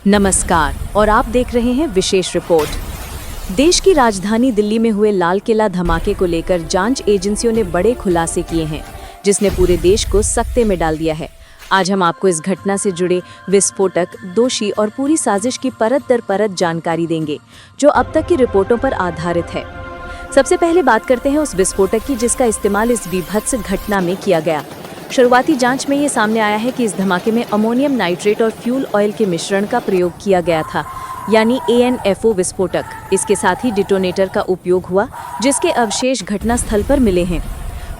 नमस्कार और आप देख रहे हैं विशेष रिपोर्ट। देश की राजधानी दिल्ली में हुए लाल किला धमाके को लेकर जांच एजेंसियों ने बड़े खुलासे किए हैं, जिसने पूरे देश को सकते में डाल दिया है। आज हम आपको इस घटना से जुड़े विस्फोटक, दोषी और पूरी साजिश की परत दर परत जानकारी देंगे, जो अब तक की रिपोर्टों पर आधारित है। सबसे पहले बात करते हैं उस विस्फोटक की जिसका इस्तेमाल इस बीभत्स घटना में किया गया। शुरुआती जांच में ये सामने आया है कि इस धमाके में अमोनियम नाइट्रेट और फ्यूल ऑयल के मिश्रण का प्रयोग किया गया था, यानी ANFO विस्फोटक। इसके साथ ही डिटोनेटर का उपयोग हुआ, जिसके अवशेष घटनास्थल पर मिले हैं।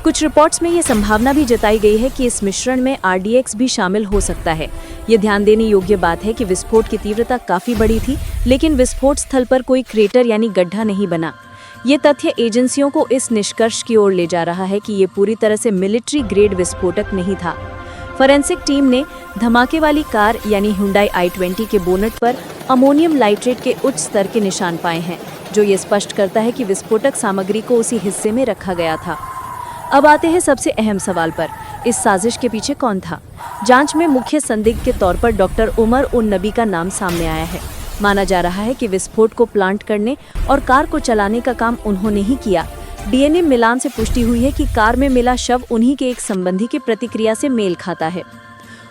कुछ रिपोर्ट्स में ये संभावना भी जताई गई है कि इस मिश्रण में RDX भी शामिल हो सकता है। ये ध्यान देने योग्य बात है कि विस्फोट की तीव्रता काफी बड़ी थी, लेकिन विस्फोट स्थल पर कोई क्रेटर यानी गड्ढा नहीं बना। ये तथ्य एजेंसियों को इस निष्कर्ष की ओर ले जा रहा है कि ये पूरी तरह से मिलिट्री ग्रेड विस्फोटक नहीं था। फोरेंसिक टीम ने धमाके वाली कार यानी Hyundai i20 के बोनट पर अमोनियम नाइट्रेट के उच्च स्तर के निशान पाए हैं, जो ये स्पष्ट करता है कि विस्फोटक सामग्री को उसी हिस्से में रखा गया था। अब आते हैं सबसे अहम सवाल पर, इस साजिश के पीछे कौन था? जांच में मुख्य संदिग्ध के तौर पर डॉक्टर उमर उन नबी का नाम सामने आया है। माना जा रहा है कि विस्फोट को प्लांट करने और कार को चलाने का काम उन्होंने ही किया। DNA मिलान से पुष्टि हुई है कि कार में मिला शव उन्हीं के एक संबंधी की प्रतिक्रिया से मेल खाता है।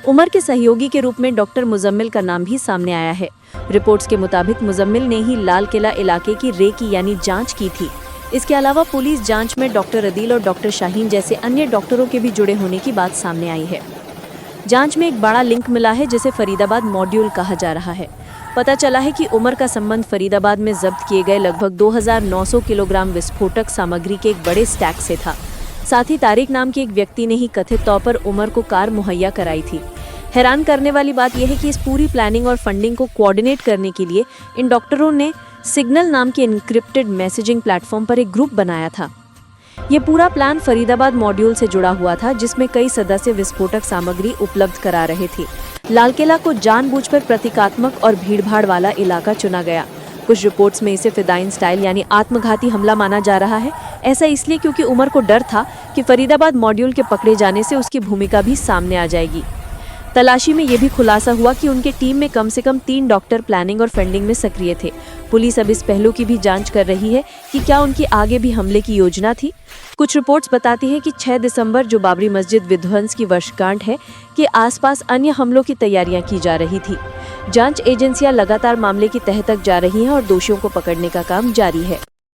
उमर के सहयोगी के रूप में डॉक्टर मुजम्मिल का नाम भी सामने आया है। रिपोर्ट्स के मुताबिक मुजम्मिल ने ही लाल किला इलाके की रेकी यानी जांच की थी। इसके अलावा पुलिस जांच में डॉक्टर अदील और डॉक्टर शाहीन जैसे अन्य डॉक्टरों के भी जुड़े होने की बात सामने आई है। जांच में एक बड़ा लिंक मिला है, जिसे फरीदाबाद मॉड्यूल कहा जा रहा है। पता चला है कि उमर का संबंध फरीदाबाद में जब्त किए गए लगभग 2900 किलोग्राम विस्फोटक सामग्री के एक बड़े स्टैक से था। साथ ही तारिक नाम के एक व्यक्ति ने ही कथित तौर पर उमर को कार मुहैया कराई थी। हैरान करने वाली बात यह है कि इस पूरी प्लानिंग और फंडिंग को कोऑर्डिनेट करने के लिए इन डॉक्टरों ने सिग्नल नाम के इनक्रिप्टेड मैसेजिंग प्लेटफॉर्म पर एक ग्रुप बनाया था। ये पूरा प्लान फरीदाबाद मॉड्यूल से जुड़ा हुआ था, जिसमें कई सदस्य विस्फोटक सामग्री उपलब्ध करा रहे थे। लाल किला को जानबूझकर प्रतीकात्मक और भीड़भाड़ वाला इलाका चुना गया। कुछ रिपोर्ट्स में इसे फिदाइन स्टाइल यानी आत्मघाती हमला माना जा रहा है। ऐसा इसलिए क्योंकि उमर को डर था कि फरीदाबाद मॉड्यूल के पकड़े जाने से उसकी भूमिका भी सामने आ जाएगी। तलाशी में यह भी खुलासा हुआ कि उनके टीम में कम से कम 3 डॉक्टर प्लानिंग और फंडिंग में सक्रिय थे। पुलिस अब इस पहलू की भी जांच कर रही है कि क्या उनकी आगे भी हमले की योजना थी। कुछ रिपोर्ट्स बताती हैं कि 6 दिसंबर, जो बाबरी मस्जिद विध्वंस की वर्षगांठ है, के आसपास अन्य हमलों की तैयारियां की जा रही थी। जांच एजेंसियां लगातार मामले की तह तक जा रही हैं और दोषियों को पकड़ने का काम जारी है।